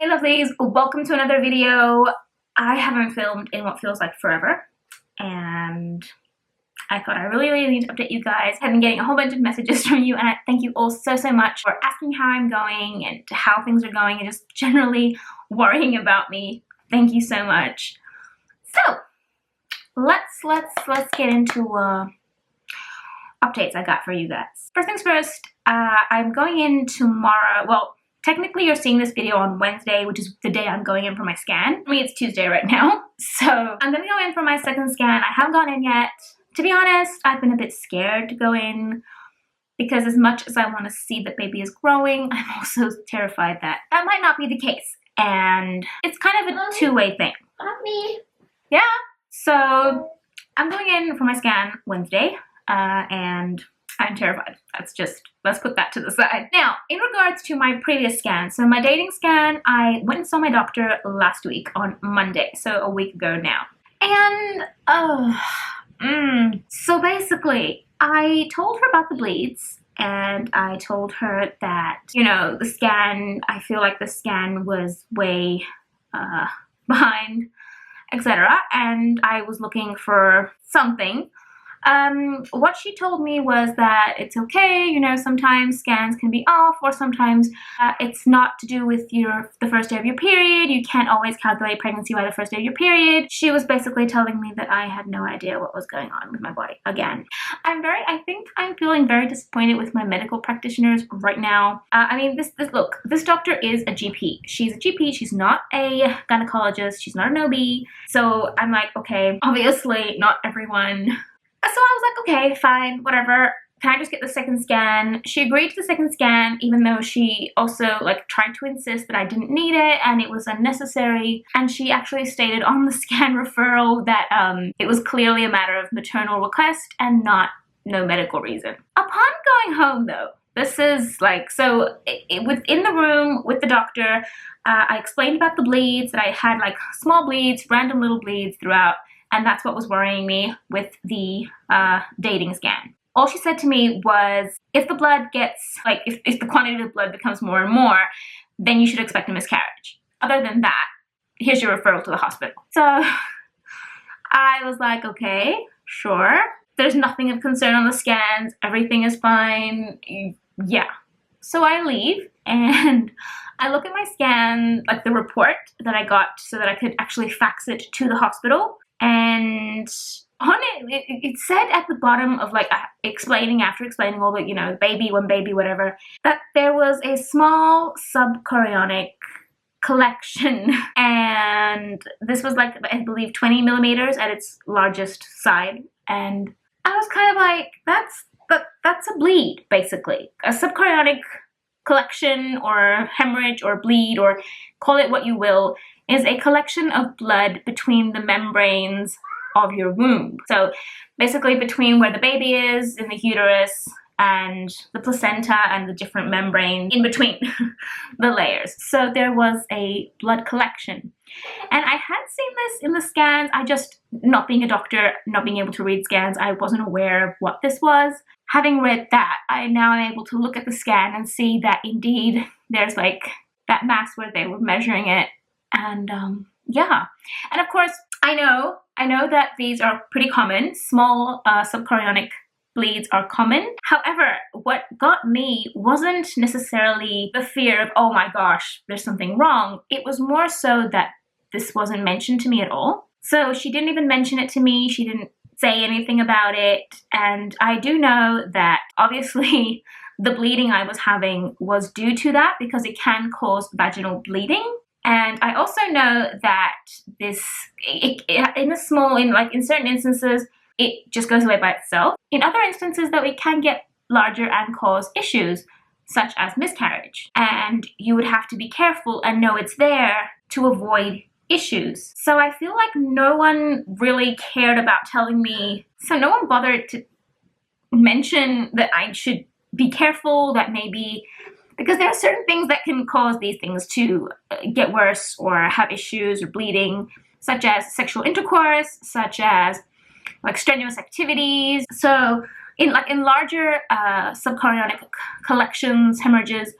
Hey lovelies, welcome to another video. I haven't filmed in what feels like forever, and I thought I really need to update you guys. I've been getting a whole bunch of messages from you, and I thank you all so much for asking how I'm going and how things are going and just generally worrying about me. Thank you so much. So let's get into updates I got for you guys. First things first, I'm going in tomorrow. Well, technically you're seeing this video on Wednesday, which is the day I'm going in for my scan. I mean, it's Tuesday right now. So I'm gonna go in for my second scan. I haven't gone in yet. To be honest, I've been a bit scared to go in because as much as I want to see that baby is growing, I'm also terrified that that might not be the case. And it's kind of a two-way thing. Mommy. Yeah. So I'm going in for my scan Wednesday, and I'm terrified. Let's put that to the side. Now, in regards to my previous scan, so my dating scan, I went and saw my doctor last week on Monday, so a week ago now. And, so basically, I told her about the bleeds, and I told her that, you know, the scan, I feel like the scan was way behind, etc. And I was looking for something. What she told me was that it's okay, you know, sometimes scans can be off, or sometimes it's not to do with the first day of your period. You can't always calculate pregnancy by the first day of your period. She was basically telling me that I had no idea what was going on with my body again. I think I'm feeling very disappointed with my medical practitioners right now. I mean, look, this doctor is a GP. She's a GP, she's not a gynecologist, she's not an OB. So I'm like, okay, obviously not everyone. So I was like, okay, fine, whatever. Can I just get the second scan? She agreed to the second scan, even though she also tried to insist that I didn't need it and it was unnecessary. And she actually stated on the scan referral that it was clearly a matter of maternal request and no medical reason. Upon going home though, this is within the room with the doctor, I explained about the bleeds, that I had small bleeds, random little bleeds throughout. And that's what was worrying me with the dating scan. All she said to me was, if the blood gets, if the quantity of blood becomes more and more, then you should expect a miscarriage. Other than that, here's your referral to the hospital. So I was like, okay, sure. There's nothing of concern on the scans. Everything is fine. Yeah. So I leave and I look at my scan, the report that I got so that I could actually fax it to the hospital. And on it said at the bottom of after explaining all the, you know, baby, one baby, whatever, that there was a small subchorionic collection, and this was I believe 20 millimeters at its largest side. And I was kind of like, that's a bleed, basically. A subchorionic collection or hemorrhage or bleed, or call it what you will, is a collection of blood between the membranes of your womb. So basically between where the baby is in the uterus and the placenta and the different membranes in between the layers. So there was a blood collection. And I had seen this in the scans. I just, not being a doctor, not being able to read scans, I wasn't aware of what this was. Having read that, I now am able to look at the scan and see that indeed there's that mass where they were measuring it. And yeah, and of course I know that these are pretty common. Small subchorionic bleeds are common. However, what got me wasn't necessarily the fear of, oh my gosh, there's something wrong. It was more so that this wasn't mentioned to me at all. So she didn't even mention it to me. She didn't say anything about it. And I do know that obviously the bleeding I was having was due to that, because it can cause vaginal bleeding. And I also know that this, in certain instances, it just goes away by itself. In other instances, though, it can get larger and cause issues, such as miscarriage. And you would have to be careful and know it's there to avoid issues. So I feel like no one really cared about telling me, so no one bothered to mention that I should be careful, that maybe, because there are certain things that can cause these things to get worse or have issues or bleeding, such as sexual intercourse, such as strenuous activities. So in larger subchorionic collections, hemorrhages,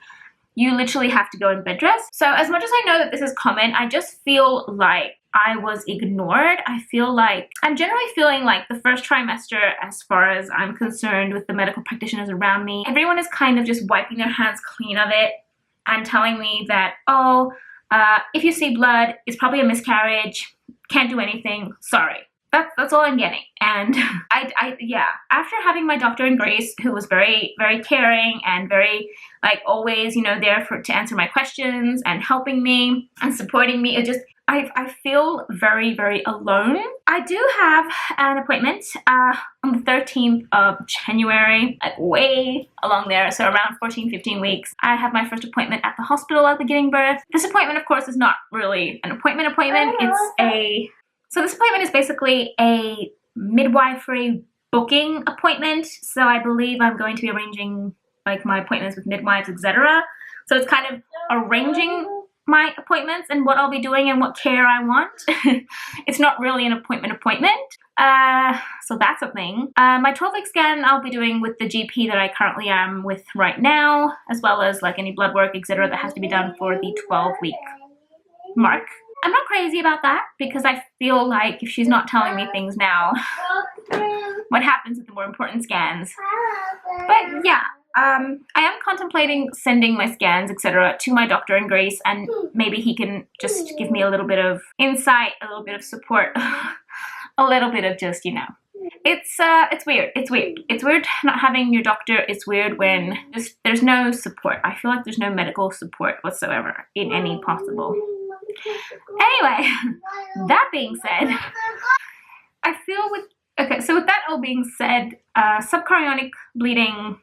you literally have to go in bed rest. So as much as I know that this is common, I just feel like I was ignored. I feel like I'm generally feeling like the first trimester, as far as I'm concerned with the medical practitioners around me, everyone is kind of just wiping their hands clean of it and telling me that, oh, if you see blood, it's probably a miscarriage, can't do anything, sorry. That's all I'm getting. And yeah, after having my doctor in Greece, who was very, very caring and very, like, always, you know, there to answer my questions and helping me and supporting me, I feel very, very alone. I do have an appointment on the 13th of January, like way along there, so around 14, 15 weeks. I have my first appointment at the hospital I'll be giving birth. This appointment, of course, is not really an appointment. So this appointment is basically a midwifery booking appointment. So I believe I'm going to be arranging like my appointments with midwives, etc. So it's kind of arranging my appointments and what I'll be doing and what care I want. It's not really an appointment. So that's a thing. My 12-week scan I'll be doing with the GP that I currently am with right now, as well as like any blood work, etc. that has to be done for the 12-week mark. I'm not crazy about that because I feel like if she's not telling me things now, what happens with the more important scans? But yeah, I am contemplating sending my scans, etc. to my doctor in Greece, and maybe he can just give me a little bit of insight, a little bit of support, a little bit of just, you know. It's weird. It's weird not having your doctor. It's weird when there's no support. I feel like there's no medical support whatsoever in any possible. Anyway, that being said, I feel with that all being said, subchorionic bleeding,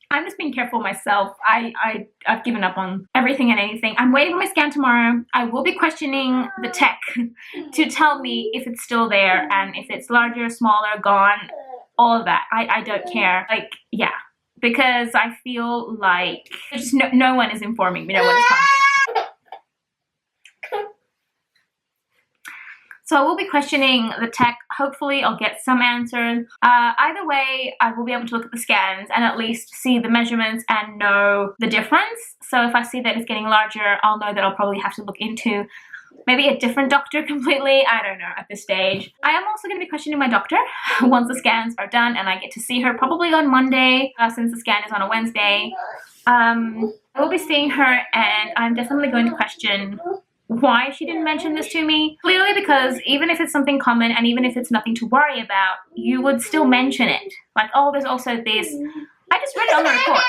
I'm just being careful myself. I've given up on everything and anything. I'm waiting for my scan tomorrow. I will be questioning the tech to tell me if it's still there and if it's larger, smaller, gone, all of that. I don't care. Like, yeah, because I feel like there's no one is informing me. No one is telling me. So I will be questioning the tech. Hopefully I'll get some answers. Either way, I will be able to look at the scans and at least see the measurements and know the difference. So if I see that it's getting larger, I'll know that I'll probably have to look into maybe a different doctor completely. I don't know at this stage. I am also going to be questioning my doctor once the scans are done and I get to see her probably on Monday, since the scan is on a Wednesday. I will be seeing her and I'm definitely going to question why she didn't mention this to me. Clearly because even if it's something common and even if it's nothing to worry about, you would still mention it. Like, oh, there's also this. I just read it on the report.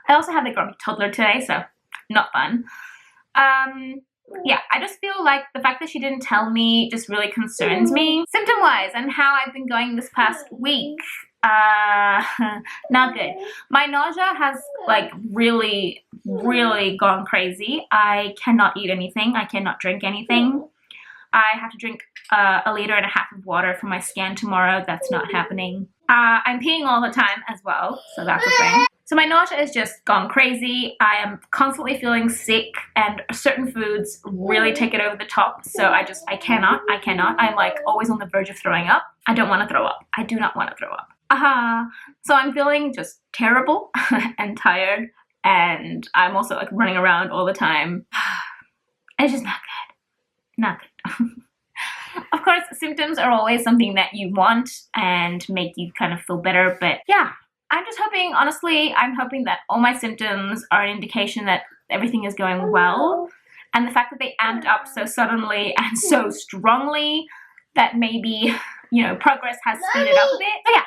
I also have a grumpy toddler today, so not fun. Yeah, I just feel like the fact that she didn't tell me just really concerns me. Symptom-wise and how I've been going this past week. Not good. My nausea has like really gone crazy. I cannot eat anything. I cannot drink anything. I have to drink 1.5 liters of water for my scan tomorrow. That's not happening. I'm peeing all the time as well, so that's a thing. So my nausea has just gone crazy. I am constantly feeling sick and certain foods really take it over the top. So I cannot. I'm like always on the verge of throwing up. I don't want to throw up. I do not want to throw up. So I'm feeling just terrible and tired, and I'm also like running around all the time. It's just not good. Not good. Of course, symptoms are always something that you want and make you kind of feel better, but yeah, I'm just hoping, honestly, I'm hoping that all my symptoms are an indication that everything is going well, and the fact that they amped up so suddenly and so strongly that maybe, you know, progress has speeded up a bit. But yeah.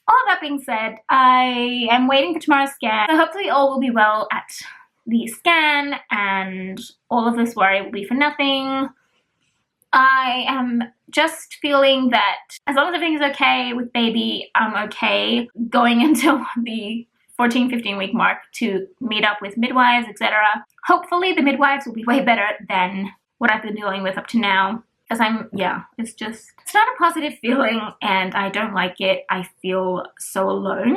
All that being said, I am waiting for tomorrow's scan, so hopefully all will be well at the scan and all of this worry will be for nothing. I am just feeling that as long as everything is okay with baby, I'm okay going until the 14-15 week mark to meet up with midwives, etc. Hopefully the midwives will be way better than what I've been dealing with up to now. Because it's not a positive feeling and I don't like it. I feel so alone.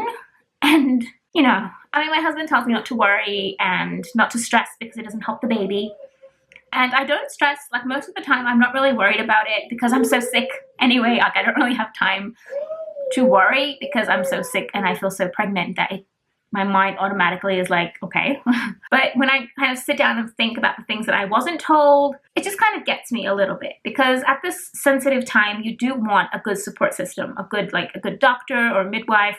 And, you know, I mean, my husband tells me not to worry and not to stress because it doesn't help the baby. And I don't stress, like most of the time I'm not really worried about it because I'm so sick anyway. Like I don't really have time to worry because I'm so sick and I feel so pregnant that it my mind automatically is like, okay. But when I kind of sit down and think about the things that I wasn't told, it just kind of gets me a little bit, because at this sensitive time, you do want a good support system, a good doctor or midwife.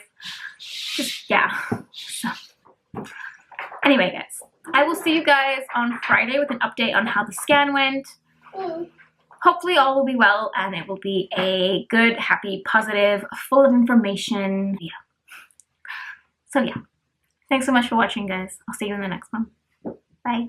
Just, yeah. So, anyway, guys, I will see you guys on Friday with an update on how the scan went. Hopefully all will be well, and it will be a good, happy, positive, full of information video. So yeah, thanks so much for watching, guys. I'll see you in the next one. Bye.